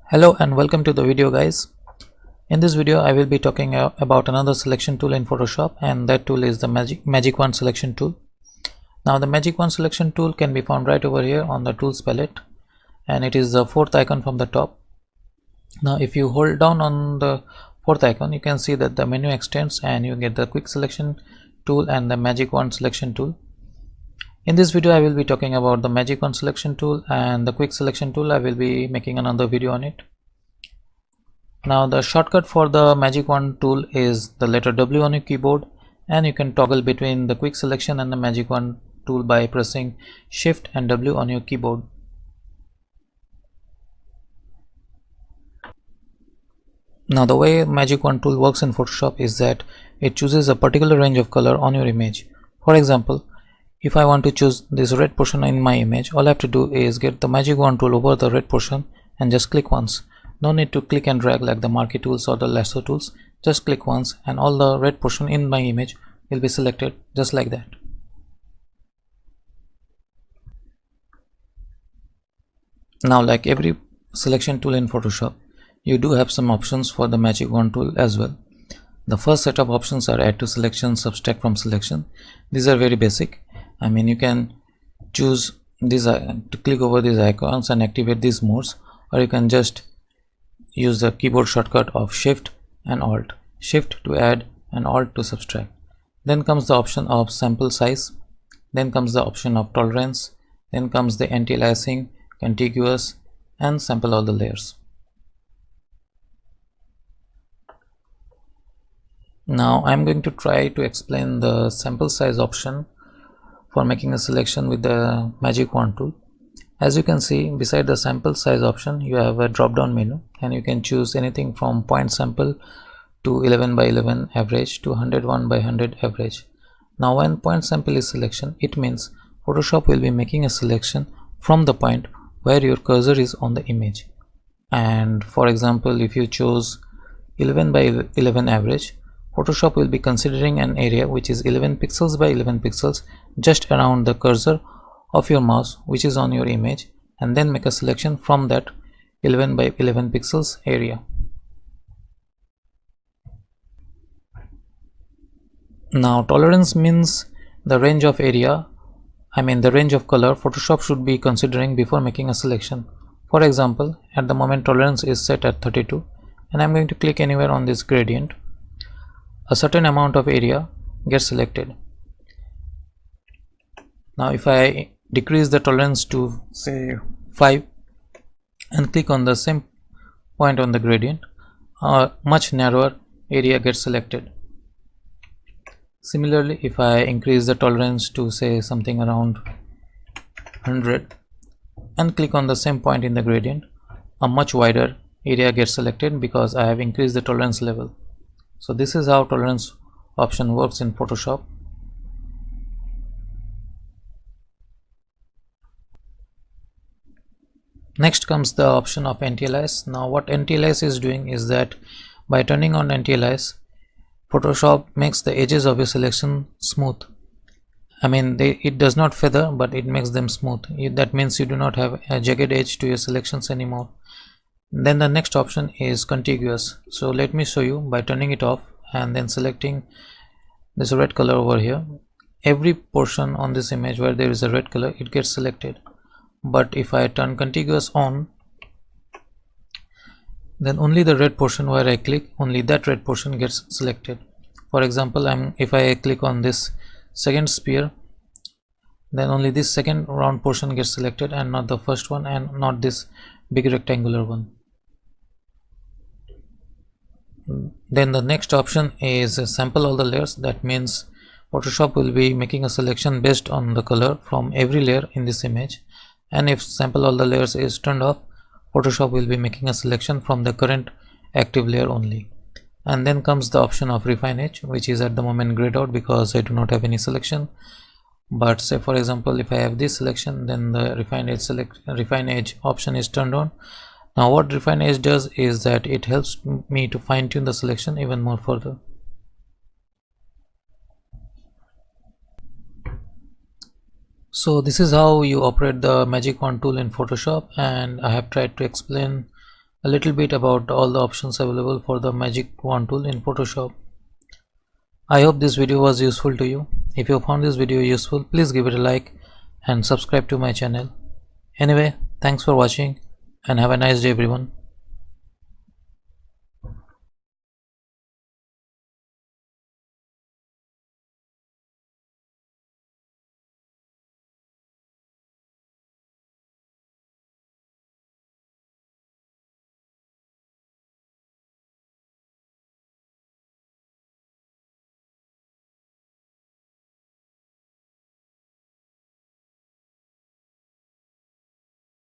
Hello and welcome to the video, guys. In this video I will be talking about another selection tool in Photoshop, and that tool is the Magic Wand selection tool. Now the Magic Wand selection tool can be found right over here on the tools palette, and it is the fourth icon from the top. Now if you hold down on the fourth icon, you can see that the menu extends and you get the quick selection tool and the Magic Wand selection tool. In this video I will be talking about the Magic Wand selection tool, and the quick selection tool I will be making another video on it. Now the shortcut for the Magic Wand tool is the letter W on your keyboard, and you can toggle between the quick selection and the Magic Wand tool by pressing Shift and W on your keyboard. Now the way Magic Wand tool works in Photoshop is that it chooses a particular range of color on your image. For example, if I want to choose this red portion in my image, all I have to do is get the Magic Wand tool over the red portion and just click once. No need to click and drag like the marquee tools or the lasso tools. Just click once and all the red portion in my image will be selected just like that. Now, like every selection tool in Photoshop, you do have some options for the Magic Wand tool as well. The first set of options are add to selection, subtract from selection. These are very basic. I mean, you can choose these to click over these icons and activate these modes, or you can just use the keyboard shortcut of Shift and Alt. Shift to add and Alt to subtract. Then comes the option of sample size. Then comes the option of tolerance. Then comes the anti-aliasing, contiguous, and sample all the layers. Now I'm going to try to explain the sample size option for making a selection with the Magic Wand tool. As you can see, beside the sample size option you have a drop down menu, and you can choose anything from point sample to 11 by 11 average to 101 by 100 average. Now when point sample is selection, it means Photoshop will be making a selection from the point where your cursor is on the image. And for example, if you chose 11 by 11 average, Photoshop will be considering an area which is 11 pixels by 11 pixels just around the cursor of your mouse which is on your image, and then make a selection from that 11 by 11 pixels area. Now tolerance means the range of area, the range of color Photoshop should be considering before making a selection. For example, at the moment tolerance is set at 32, and I'm going to click anywhere on this gradient. A certain amount of area gets selected. Now if I decrease the tolerance to say 5 and click on the same point on the gradient, a much narrower area gets selected. Similarly, if I increase the tolerance to say something around 100 and click on the same point in the gradient, a much wider area gets selected because I have increased the tolerance level. So this is how tolerance option works in Photoshop. Next comes the option of anti-alias. Now what anti-alias is doing is that by turning on anti-alias, Photoshop makes the edges of your selection smooth. It does not feather, but it makes them smooth. That means you do not have a jagged edge to your selections anymore. Then the next option is contiguous. So let me show you by turning it off and then selecting this red color over here. Every portion on this image where there is a red color, it gets selected. But if I turn contiguous on, then only the red portion where I click, only that red portion gets selected. For example, if I click on this second sphere, then only this second round portion gets selected and not the first one, and not this big rectangular one. Then the next option is sample all the layers. That means Photoshop will be making a selection based on the color from every layer in this image, and if sample all the layers is turned off, Photoshop will be making a selection from the current active layer only. And then comes the option of refine edge, which is at the moment grayed out because I do not have any selection. But say for example, if I have this selection, then the refine edge option is turned on. Now what refine edge does is that it helps me to fine tune the selection even more further. So this is how you operate the Magic Wand tool in Photoshop, and I have tried to explain a little bit about all the options available for the Magic Wand tool in Photoshop. I hope this video was useful to you. If you found this video useful, please give it a like and subscribe to my channel. Anyway, thanks for watching and have a nice day everyone.